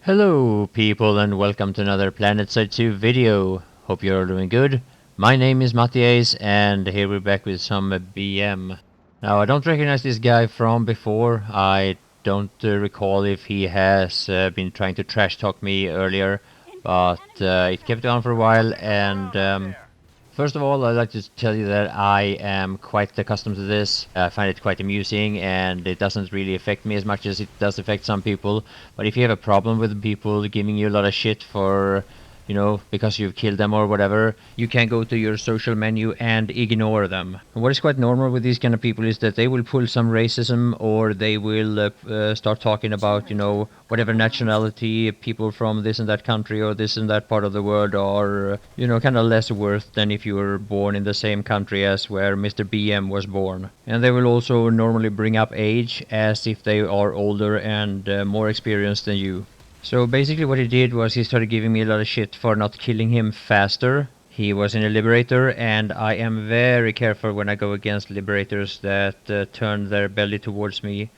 Hello people and welcome to another Planetside 2 video. Hope you're all doing good. My name is MattiAce and here we're back with some BM. Now I don't recognize this guy from before. I don't recall if he has been trying to trash talk me earlier, but it kept on for a while and first of all, I'd like to tell you that I am quite accustomed to this. I find it quite amusing and it doesn't really affect me as much as it does affect some people. But if you have a problem with people giving you a lot of shit for, because you've killed them or whatever, you can go to your social menu and ignore them. And what is quite normal with these kind of people is that they will pull some racism or they will start talking about, whatever nationality people from this and that country or this and that part of the world are, kind of less worth than if you were born in the same country as where Mr. BM was born. And they will also normally bring up age as if they are older and more experienced than you. So basically what he did was he started giving me a lot of shit for not killing him faster. He was in a Liberator and I am very careful when I go against Liberators that turn their belly towards me.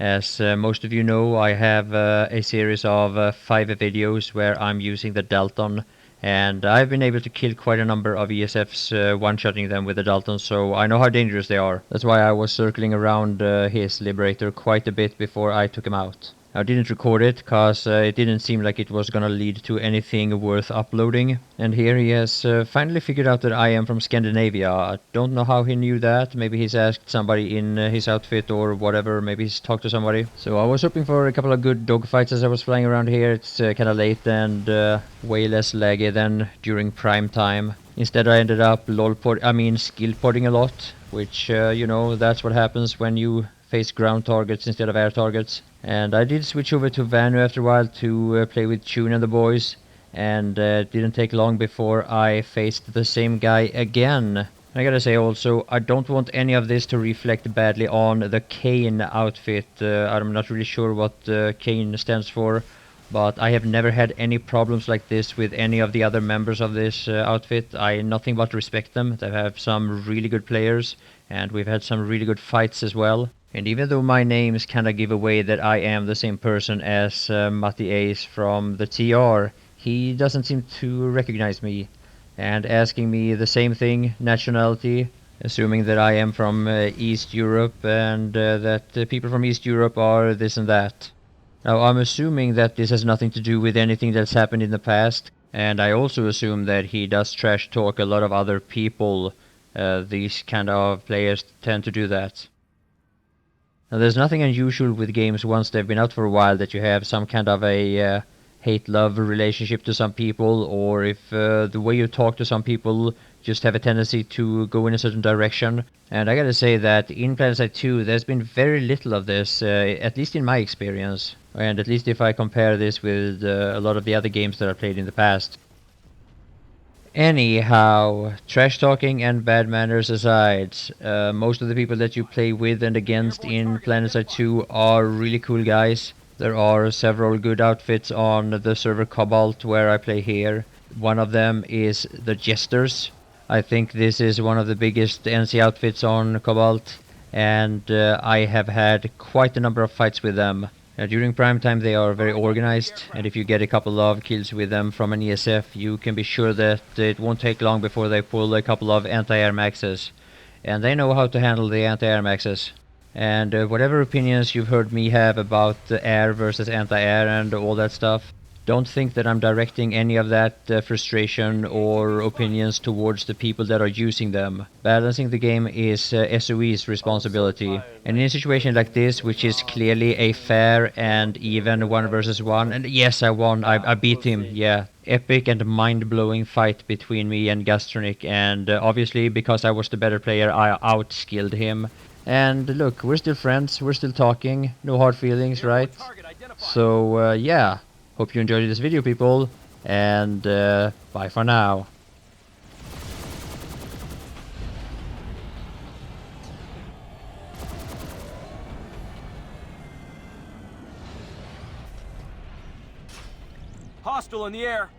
As most of you know, I have a series of 5 videos where I'm using the Dalton, and I've been able to kill quite a number of ESFs one-shotting them with the Dalton, so I know how dangerous they are. That's why I was circling around his Liberator quite a bit before I took him out. I didn't record it because it didn't seem like it was gonna lead to anything worth uploading. And here he has finally figured out that I am from Scandinavia. I don't know how he knew that. Maybe he's asked somebody in his outfit or whatever. Maybe he's talked to somebody. So I was hoping for a couple of good dogfights as I was flying around here. It's kind of late and way less laggy than during prime time. Instead I ended up skill podding a lot, which, that's what happens when you face ground targets instead of air targets. And I did switch over to Vanu after a while to play with Tune and the boys, and didn't take long before I faced the same guy again. I gotta say also, I don't want any of this to reflect badly on the Kane outfit. I'm not really sure what Kane stands for, but I have never had any problems like this with any of the other members of this outfit. I nothing but respect them. They have some really good players, and we've had some really good fights as well. And even though my names kinda give away that I am the same person as MattiAce from the TR, he doesn't seem to recognize me. And asking me the same thing, nationality, assuming that I am from East Europe and that people from East Europe are this and that. Now I'm assuming that this has nothing to do with anything that's happened in the past, and I also assume that he does trash talk a lot of other people. These kind of players tend to do that. Now, there's nothing unusual with games once they've been out for a while that you have some kind of a hate-love relationship to some people, or if the way you talk to some people just have a tendency to go in a certain direction. And I gotta say that in Planetside 2 there's been very little of this, at least in my experience, and at least if I compare this with a lot of the other games that I played in the past. Anyhow, trash talking and bad manners aside, most of the people that you play with and against in Planetside 2 are really cool guys. There are several good outfits on the server Cobalt where I play here. One of them is the Jesters. I think this is one of the biggest NC outfits on Cobalt, and I have had quite a number of fights with them. During prime time they are very organized, and if you get a couple of kills with them from an ESF, you can be sure that it won't take long before they pull a couple of anti-air maxes. And they know how to handle the anti-air maxes. And whatever opinions you've heard me have about the air versus anti-air and all that stuff, don't think that I'm directing any of that frustration or opinions towards the people that are using them. Balancing the game is SOE's responsibility. And in a situation like this, which is clearly a fair and even 1 versus 1, and yes, I won, I beat him, yeah. Epic and mind-blowing fight between me and Gastronik, and obviously because I was the better player, I outskilled him. And look, we're still friends, we're still talking, no hard feelings, right? So yeah. Hope you enjoyed this video, people, and bye for now. Hostile in the air.